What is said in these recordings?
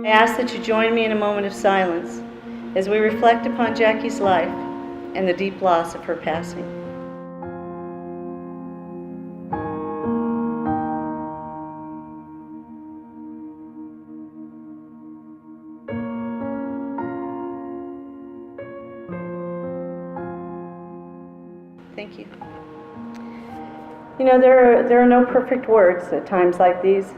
I ask that you join me in a moment of silence as we reflect upon Jackie's life and the deep loss of her passing. Thank you. You know, there are no perfect words at times like these.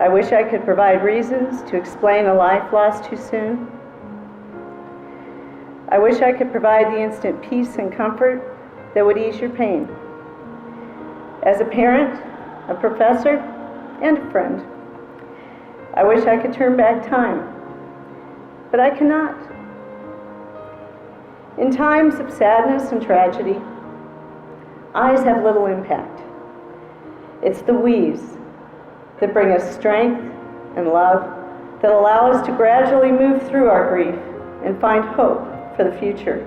I wish I could provide reasons to explain a life lost too soon. I wish I could provide the instant peace and comfort that would ease your pain. As a parent, a professor, and a friend, I wish I could turn back time, but I cannot. In times of sadness and tragedy, eyes have little impact. It's the we's that bring us strength and love that allow us to gradually move through our grief and find hope for the future.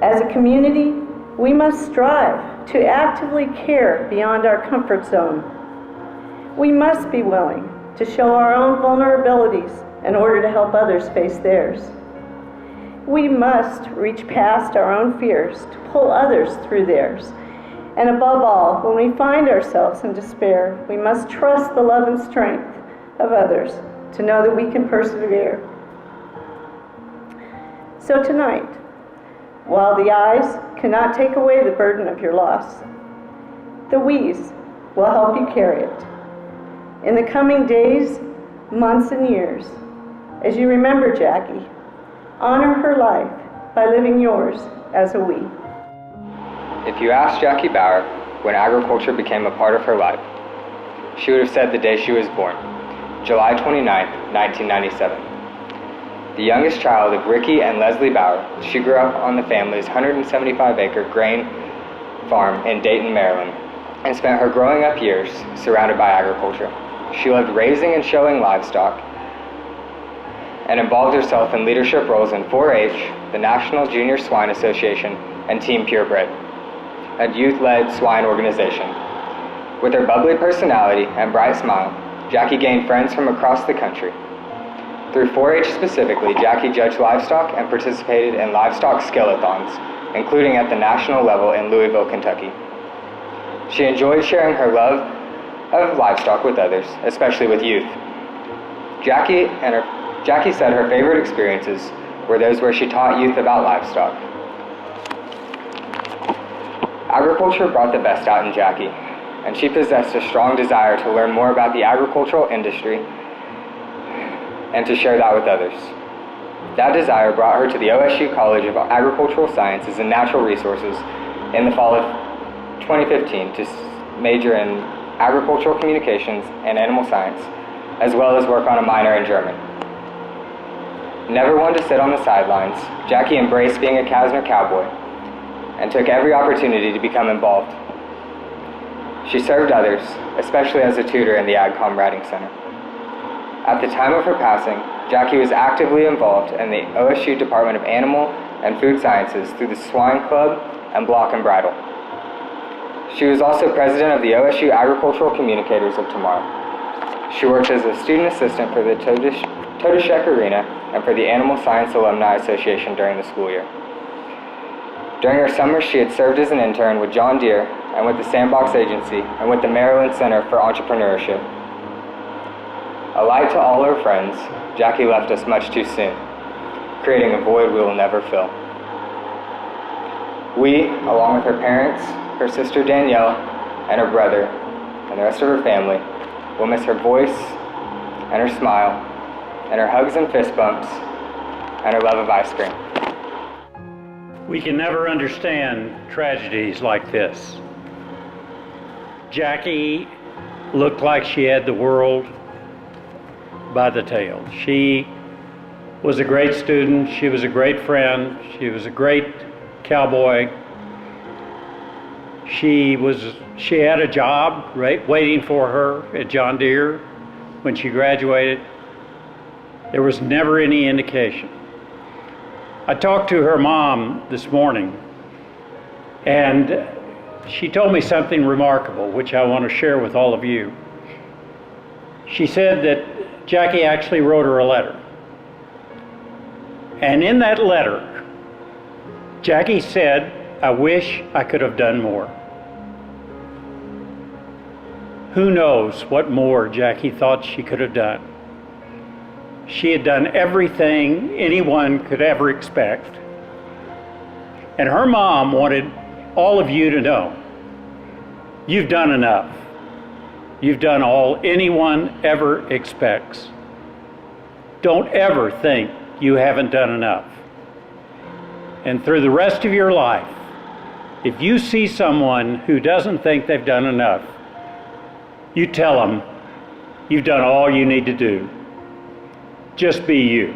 As a community, we must strive to actively care beyond our comfort zone. We must be willing to show our own vulnerabilities in order to help others face theirs. We must reach past our own fears to pull others through theirs. And above all, when we find ourselves in despair, we must trust the love and strength of others to know that we can persevere. So tonight, while the eyes cannot take away the burden of your loss, the we's will help you carry it. In the coming days, months, and years, as you remember Jackie, honor her life by living yours as a we. If you asked Jackie Bauer when agriculture became a part of her life, she would have said the day she was born, July 29, 1997. The youngest child of Ricky and Leslie Bauer, she grew up on the family's 175-acre grain farm in Dayton, Maryland, and spent her growing up years surrounded by agriculture. She loved raising and showing livestock, and involved herself in leadership roles in 4-H, the National Junior Swine Association, and Team Purebred, a youth-led swine organization. With her bubbly personality and bright smile, Jackie gained friends from across the country. Through 4-H specifically, Jackie judged livestock and participated in livestock skill-a-thons, including at the national level in Louisville, Kentucky. She enjoyed sharing her love of livestock with others, especially with youth. Jackie said her favorite experiences were those where she taught youth about livestock. Agriculture brought the best out in Jackie, and she possessed a strong desire to learn more about the agricultural industry and to share that with others. That desire brought her to the OSU College of Agricultural Sciences and Natural Resources in the fall of 2015 to major in agricultural communications and animal science, as well as work on a minor in German. Never one to sit on the sidelines, Jackie embraced being a Kasner cowboy and took every opportunity to become involved. She served others, especially as a tutor in the AgCom Writing Center. At the time of her passing, Jackie was actively involved in the OSU Department of Animal and Food Sciences through the Swine Club and Block and Bridle. She was also president of the OSU Agricultural Communicators of Tomorrow. She worked as a student assistant for the Totusek Arena and for the Animal Science Alumni Association during the school year. During her summer, she had served as an intern with John Deere and with the Sandbox Agency and with the Maryland Center for Entrepreneurship. A light to all her friends, Jackie left us much too soon, creating a void we will never fill. We, along with her parents, her sister Danielle, and her brother, and the rest of her family, will miss her voice and her smile, and her hugs and fist bumps, and her love of ice cream. We can never understand tragedies like this. Jackie looked like she had the world by the tail. She was a great student, she was a great friend, she was a great cowboy. She had a job waiting for her at John Deere when she graduated. There was never any indication. I talked to her mom this morning, and she told me something remarkable, which I want to share with all of you. She said that Jackie actually wrote her a letter. And in that letter, Jackie said, "I wish I could have done more." Who knows what more Jackie thought she could have done? She had done everything anyone could ever expect. And her mom wanted all of you to know, you've done enough. You've done all anyone ever expects. Don't ever think you haven't done enough. And through the rest of your life, if you see someone who doesn't think they've done enough, you tell them, you've done all you need to do. Just be you.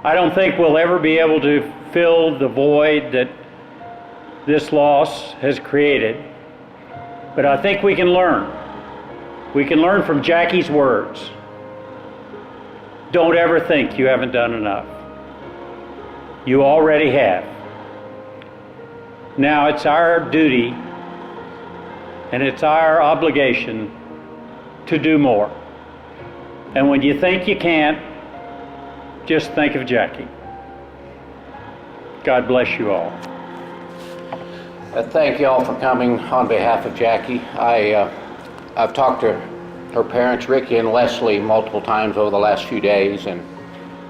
I don't think we'll ever be able to fill the void that this loss has created, but I think we can learn. We can learn from Jackie's words. Don't ever think you haven't done enough. You already have. Now it's our duty and it's our obligation to do more. And when you think you can't, just think of Jackie. God bless you all. Thank you all for coming on behalf of Jackie. I've talked to her parents, Ricky and Leslie, multiple times over the last few days, and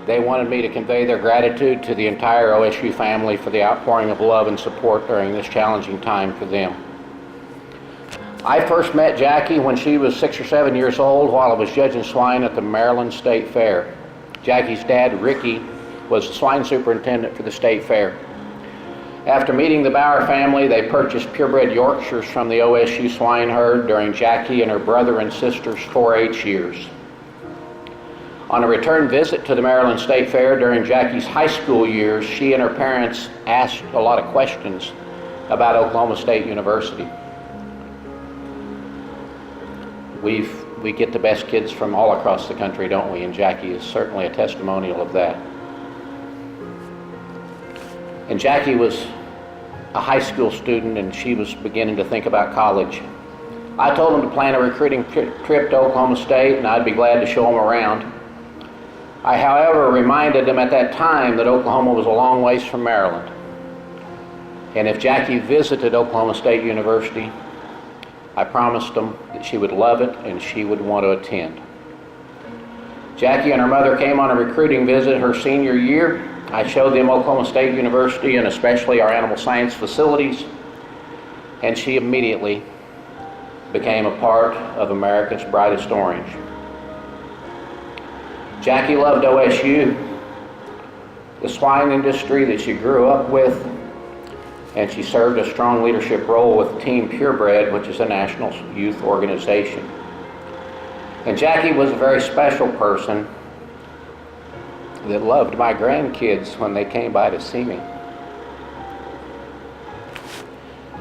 they wanted me to convey their gratitude to the entire OSU family for the outpouring of love and support during this challenging time for them. I first met Jackie when she was 6 or 7 years old while I was judging swine at the Maryland State Fair. Jackie's dad, Ricky, was the swine superintendent for the state fair. After meeting the Bauer family, they purchased purebred Yorkshires from the OSU swine herd during Jackie and her brother and sister's 4-H years. On a return visit to the Maryland State Fair during Jackie's high school years, she and her parents asked a lot of questions about Oklahoma State University. We get the best kids from all across the country, don't we? And Jackie is certainly a testimonial of that. And Jackie was a high school student and she was beginning to think about college. I told them to plan a recruiting trip to Oklahoma State and I'd be glad to show them around. I, however, reminded them at that time that Oklahoma was a long ways from Maryland. And if Jackie visited Oklahoma State University, I promised them that she would love it and she would want to attend. Jackie and her mother came on a recruiting visit her senior year. I showed them Oklahoma State University and especially our animal science facilities, and she immediately became a part of America's Brightest Orange. Jackie loved OSU, the swine industry that she grew up with, and she served a strong leadership role with Team Purebred, which is a national youth organization. And Jackie was a very special person that loved my grandkids when they came by to see me.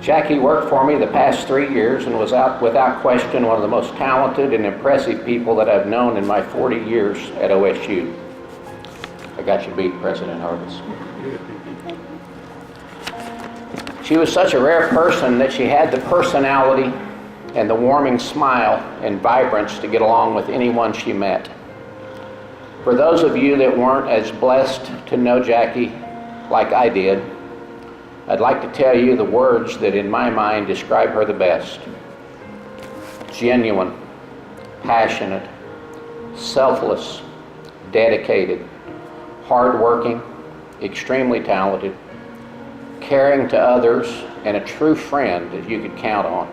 Jackie worked for me the past 3 years and was without question one of the most talented and impressive people that I've known in my 40 years at OSU. I got you beat, President Harvest. She was such a rare person that she had the personality and the warming smile and vibrance to get along with anyone she met. For those of you that weren't as blessed to know Jackie like I did, I'd like to tell you the words that in my mind describe her the best. Genuine, passionate, selfless, dedicated, hardworking, extremely talented, caring to others, and a true friend that you could count on.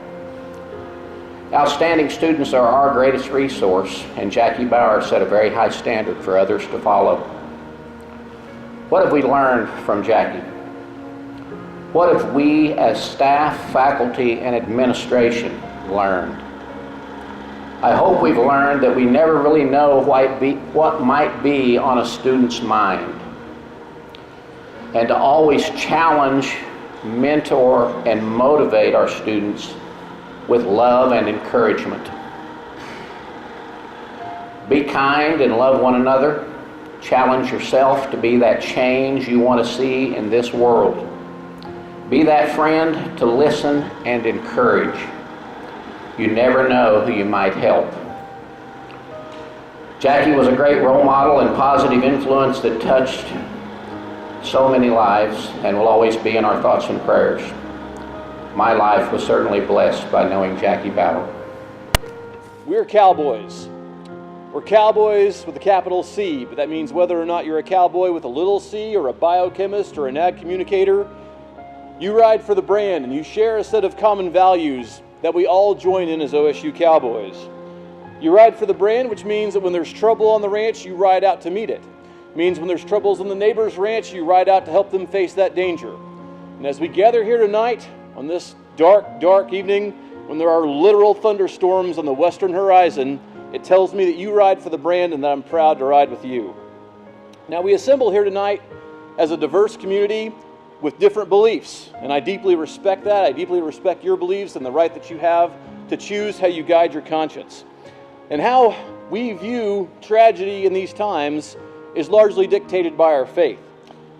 Outstanding students are our greatest resource, and Jackie Bauer set a very high standard for others to follow. What have we learned from Jackie? What have we as staff, faculty, and administration learned? I hope we've learned that we never really know what might be on a student's mind, and to always challenge, mentor, and motivate our students with love and encouragement. Be kind and love one another. Challenge yourself to be that change you want to see in this world. Be that friend to listen and encourage. You never know who you might help Jackie was a great role model and positive influence that touched so many lives and will always be in our thoughts and prayers. My life was certainly blessed by knowing Jackie Bauer. We're cowboys. We're cowboys with a capital C, but that means whether or not you're a cowboy with a little c or a biochemist or an ag communicator, you ride for the brand and you share a set of common values that we all join in as OSU cowboys. You ride for the brand, which means that when there's trouble on the ranch, you ride out to meet it. It means when there's troubles on the neighbor's ranch, you ride out to help them face that danger. And as we gather here tonight on this dark, dark evening, when there are literal thunderstorms on the western horizon, it tells me that you ride for the brand and that I'm proud to ride with you. Now, we assemble here tonight as a diverse community with different beliefs, and I deeply respect that. I deeply respect your beliefs and the right that you have to choose how you guide your conscience. And how we view tragedy in these times is largely dictated by our faith.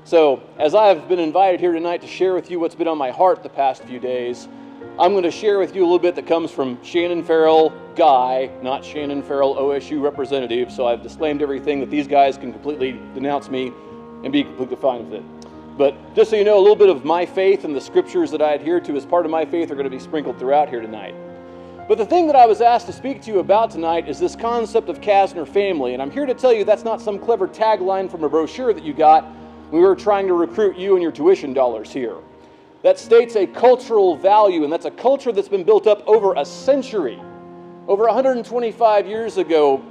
So, as I've been invited here tonight to share with you what's been on my heart the past few days, I'm going to share with you a little bit that comes from Shannon Farrell Guy, not Shannon Farrell OSU representative, so I've disclaimed everything that these guys can completely denounce me and be completely fine with it. But just so you know, a little bit of my faith and the scriptures that I adhere to as part of my faith are going to be sprinkled throughout here tonight. But the thing that I was asked to speak to you about tonight is this concept of Kasner family, and I'm here to tell you that's not some clever tagline from a brochure that you got when we were trying to recruit you and your tuition dollars here. That states a cultural value, and that's a culture that's been built up over a century. Over 125 years ago,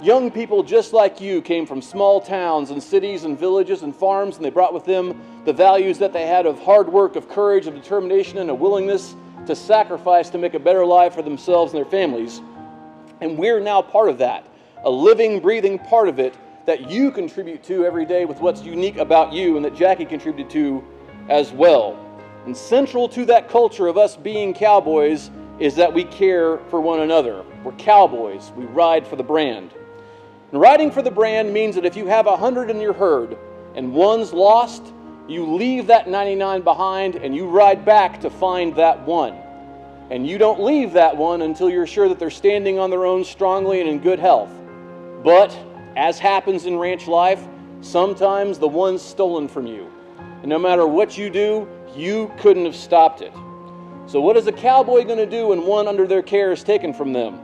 young people just like you came from small towns and cities and villages and farms, and they brought with them the values that they had of hard work, of courage, of determination, and a willingness to sacrifice to make a better life for themselves and their families. And we're now part of that, a living, breathing part of it that you contribute to every day with what's unique about you and that Jackie contributed to as well. And central to that culture of us being cowboys is that we care for one another. We're cowboys. We ride for the brand. And riding for the brand means that if you have 100 in your herd and one's lost, you leave that 99 behind and you ride back to find that one. And you don't leave that one until you're sure that they're standing on their own strongly and in good health. But, as happens in ranch life, sometimes the one's stolen from you. And no matter what you do, you couldn't have stopped it. So what is a cowboy going to do when one under their care is taken from them?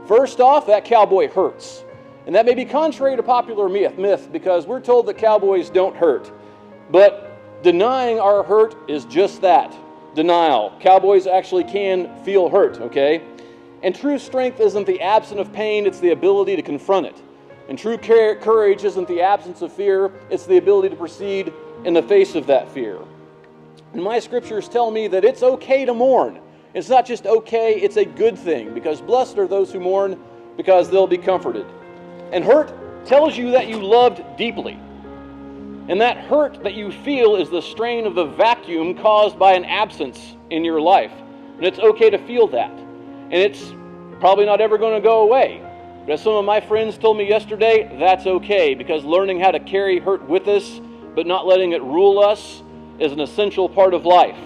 First off, that cowboy hurts. And that may be contrary to popular myth because we're told that cowboys don't hurt. But denying our hurt is just that, denial. Cowboys actually can feel hurt, okay? And true strength isn't the absence of pain, it's the ability to confront it. And true courage isn't the absence of fear, it's the ability to proceed in the face of that fear. And my scriptures tell me that it's okay to mourn. It's not just okay, it's a good thing, because blessed are those who mourn, because they'll be comforted. And hurt tells you that you loved deeply. And that hurt that you feel is the strain of the vacuum caused by an absence in your life. And it's okay to feel that. And it's probably not ever going to go away. But as some of my friends told me yesterday, that's okay, because learning how to carry hurt with us, but not letting it rule us, is an essential part of life.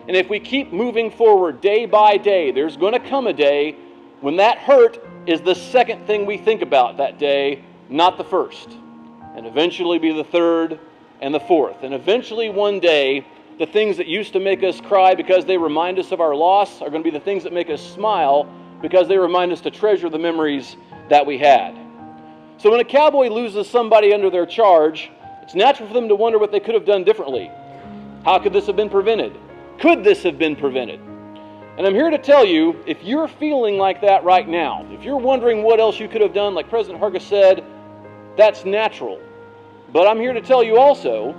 And if we keep moving forward day by day, there's going to come a day when that hurt is the second thing we think about that day, not the first. And eventually be the third and the fourth. And eventually one day, the things that used to make us cry because they remind us of our loss are going to be the things that make us smile because they remind us to treasure the memories that we had. So when a cowboy loses somebody under their charge, it's natural for them to wonder what they could have done differently. How could this have been prevented? Could this have been prevented? And I'm here to tell you, if you're feeling like that right now, if you're wondering what else you could have done, like President Hargis said, that's natural. But I'm here to tell you also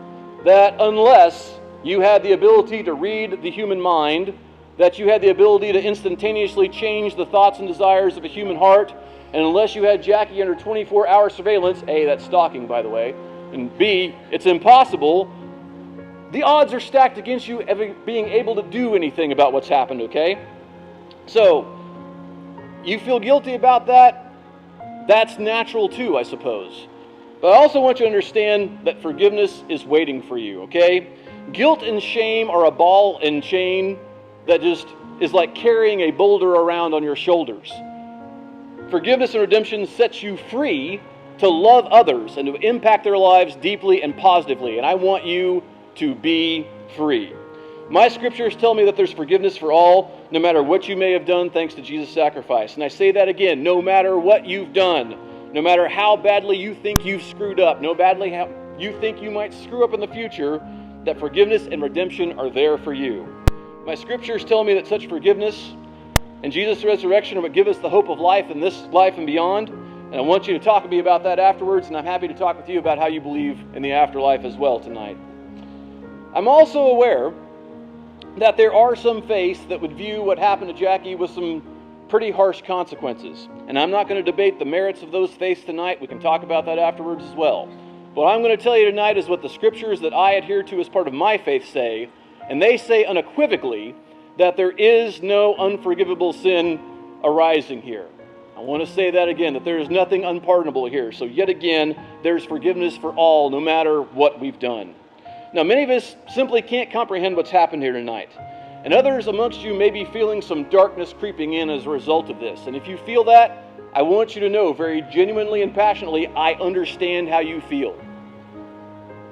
that unless you had the ability to read the human mind, that you had the ability to instantaneously change the thoughts and desires of a human heart, and unless you had Jackie under 24-hour surveillance, A, that's stalking, by the way, and B, it's impossible, the odds are stacked against you ever being able to do anything about what's happened, okay? So, you feel guilty about that? That's natural too, I suppose. But I also want you to understand that forgiveness is waiting for you, okay? Guilt and shame are a ball and chain that just is like carrying a boulder around on your shoulders. Forgiveness and redemption sets you free to love others and to impact their lives deeply and positively. And I want you to be free. My scriptures tell me that there's forgiveness for all, no matter what you may have done thanks to Jesus' sacrifice. And I say that again, no matter what you've done, no matter how badly you think you've screwed up, no badly how you think you might screw up in the future, that forgiveness and redemption are there for you. My scriptures tell me that such forgiveness and Jesus' resurrection are what give us the hope of life in this life and beyond. And I want you to talk to me about that afterwards, and I'm happy to talk with you about how you believe in the afterlife as well tonight. I'm also aware that there are some faiths that would view what happened to Jackie with some pretty harsh consequences. And I'm not going to debate the merits of those faiths tonight. We can talk about that afterwards as well. What I'm going to tell you tonight is what the scriptures that I adhere to as part of my faith say, and they say unequivocally that there is no unforgivable sin arising here. I want to say that again, that there is nothing unpardonable here. So yet again, there's forgiveness for all, no matter what we've done. Now, many of us simply can't comprehend what's happened here tonight. And others amongst you may be feeling some darkness creeping in as a result of this. And if you feel that, I want you to know very genuinely and passionately, I understand how you feel.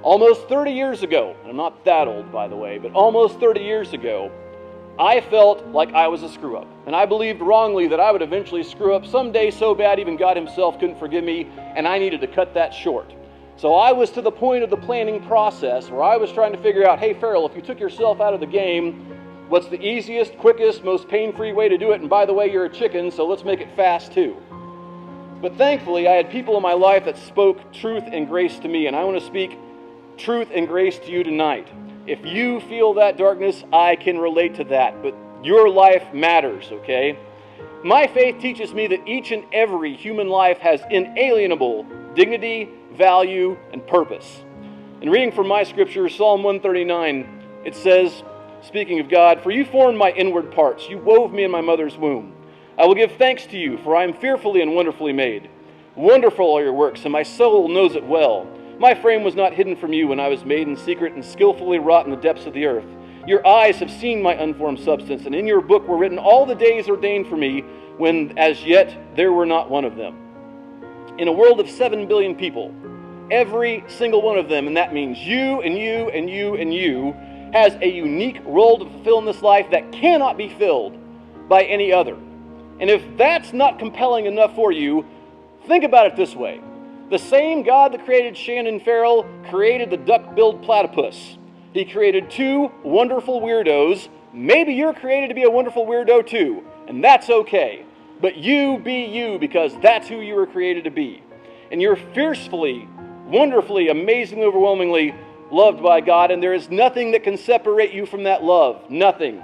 Almost 30 years ago, and I'm not that old by the way, but almost 30 years ago, I felt like I was a screw-up. And I believed wrongly that I would eventually screw up someday so bad even God himself couldn't forgive me, and I needed to cut that short. So I was to the point of the planning process where I was trying to figure out, hey Farrell, if you took yourself out of the game, what's the easiest, quickest, most pain-free way to do it? And by the way, you're a chicken, so let's make it fast too. But thankfully, I had people in my life that spoke truth and grace to me, and I want to speak truth and grace to you tonight. If you feel that darkness, I can relate to that, but your life matters, okay? My faith teaches me that each and every human life has inalienable dignity, value, and purpose. In reading from my scripture, Psalm 139, it says, speaking of God, "For you formed my inward parts, you wove me in my mother's womb. I will give thanks to you, for I am fearfully and wonderfully made. Wonderful are your works, and my soul knows it well. My frame was not hidden from you when I was made in secret and skillfully wrought in the depths of the earth. Your eyes have seen my unformed substance, and in your book were written all the days ordained for me, when as yet there were not one of them." In a world of 7 billion people, every single one of them, and that means you and you and you and you, has a unique role to fulfill in this life that cannot be filled by any other. And if that's not compelling enough for you, think about it this way. The same God that created Shannon Farrell created the duck-billed platypus. He created 2 wonderful weirdos. Maybe you're created to be a wonderful weirdo too, and that's okay. But you be you, because that's who you were created to be. And you're fiercely, wonderfully, amazingly, overwhelmingly loved by God, and there is nothing that can separate you from that love. Nothing.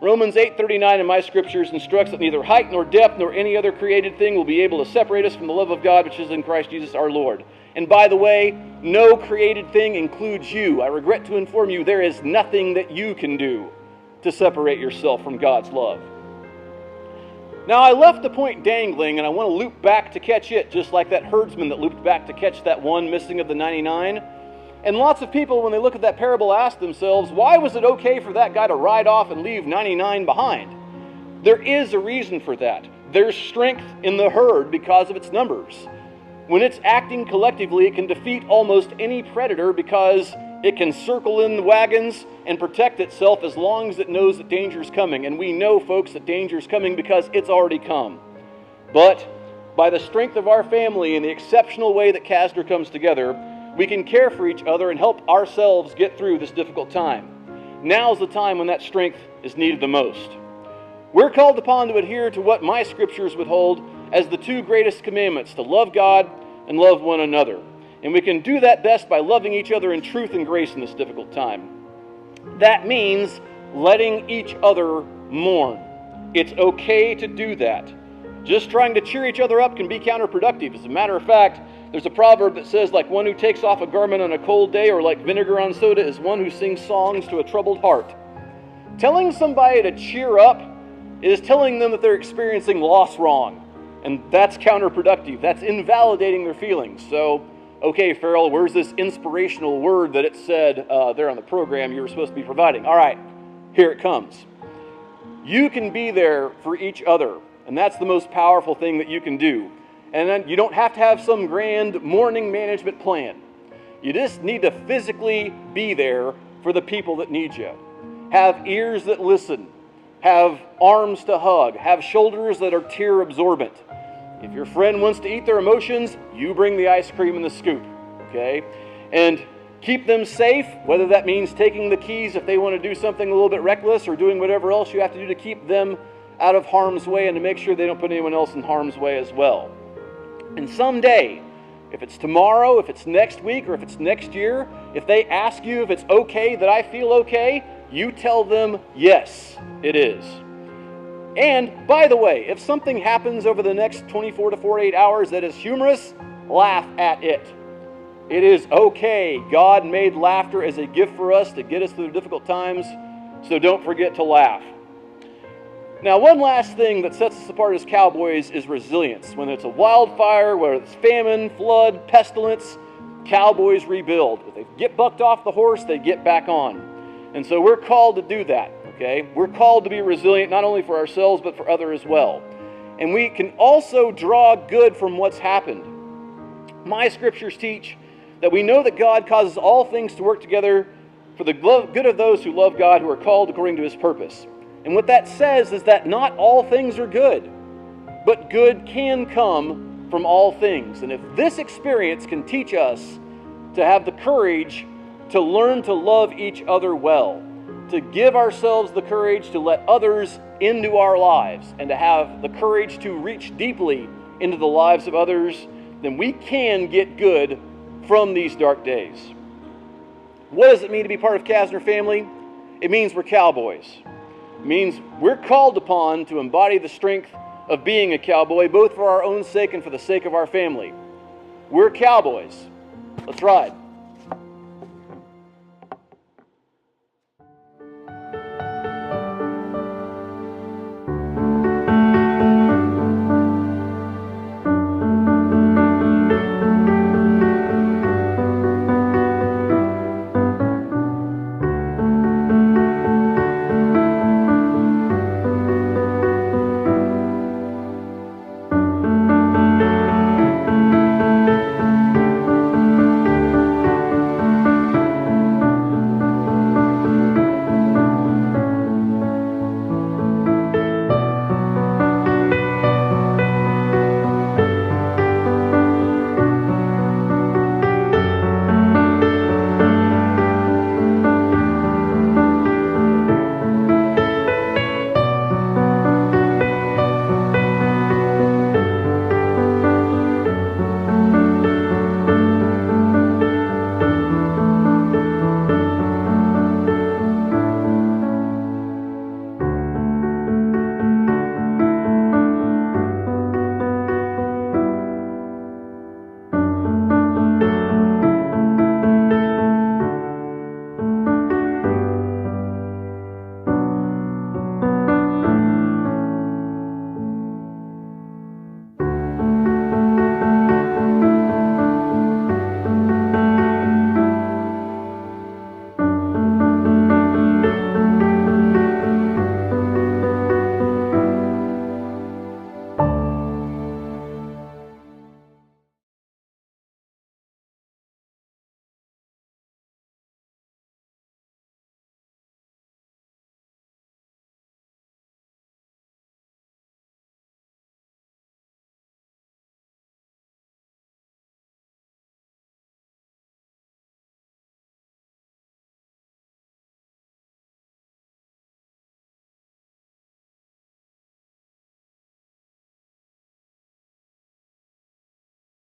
Romans 8:39 in my scriptures instructs that neither height nor depth nor any other created thing will be able to separate us from the love of God which is in Christ Jesus our Lord. And by the way, no created thing includes you. I regret to inform you there is nothing that you can do to separate yourself from God's love. Now, I left the point dangling, and I want to loop back to catch it, just like that herdsman that looped back to catch that one missing of the 99. And lots of people, when they look at that parable, ask themselves, why was it okay for that guy to ride off and leave 99 behind? There is a reason for that. There's strength in the herd because of its numbers. When it's acting collectively, it can defeat almost any predator because it can circle in the wagons and protect itself as long as it knows that danger is coming. And we know, folks, that danger is coming because it's already come. But by the strength of our family and the exceptional way that Castor comes together, we can care for each other and help ourselves get through this difficult time. Now's the time when that strength is needed the most. We're called upon to adhere to what my scriptures would hold as the 2 greatest commandments, to love God and love one another. And we can do that best by loving each other in truth and grace in this difficult time. That means letting each other mourn. It's okay to do that. Just trying to cheer each other up can be counterproductive. As a matter of fact, there's a proverb that says, like one who takes off a garment on a cold day, or like vinegar on soda, is one who sings songs to a troubled heart. Telling somebody to cheer up is telling them that they're experiencing loss wrong. And that's counterproductive. That's invalidating their feelings. So, okay, Farrell, where's this inspirational word that it said there on the program you were supposed to be providing? All right, here it comes. You can be there for each other And that's the most powerful thing that you can do. And then you don't have to have some grand morning management plan. You just need to physically be there for the people that need you. Have ears that listen. Have arms to hug. Have shoulders that are tear absorbent. If your friend wants to eat their emotions, you bring the ice cream and the scoop, okay? And keep them safe, whether that means taking the keys if they want to do something a little bit reckless or doing whatever else you have to do to keep them out of harm's way and to make sure they don't put anyone else in harm's way as well. And someday, if it's tomorrow, if it's next week, or if it's next year, if they ask you if it's okay that I feel okay, you tell them, yes, it is. And, by the way, if something happens over the next 24 to 48 hours that is humorous, laugh at it. It is okay. God made laughter as a gift for us to get us through difficult times, so don't forget to laugh. Now, one last thing that sets us apart as cowboys is resilience. Whether it's a wildfire, whether it's famine, flood, pestilence, cowboys rebuild. If they get bucked off the horse, they get back on. And so we're called to do that, okay? We're called to be resilient not only for ourselves, but for others as well. And we can also draw good from what's happened. My scriptures teach that we know that God causes all things to work together for the good of those who love God, who are called according to His purpose. And what that says is that not all things are good, but good can come from all things. And if this experience can teach us to have the courage to learn to love each other well, to give ourselves the courage to let others into our lives, and to have the courage to reach deeply into the lives of others, then we can get good from these dark days. What does it mean to be part of Kasner family? It means we're cowboys. It means we're called upon to embody the strength of being a cowboy, both for our own sake and for the sake of our family. We're cowboys. Let's ride.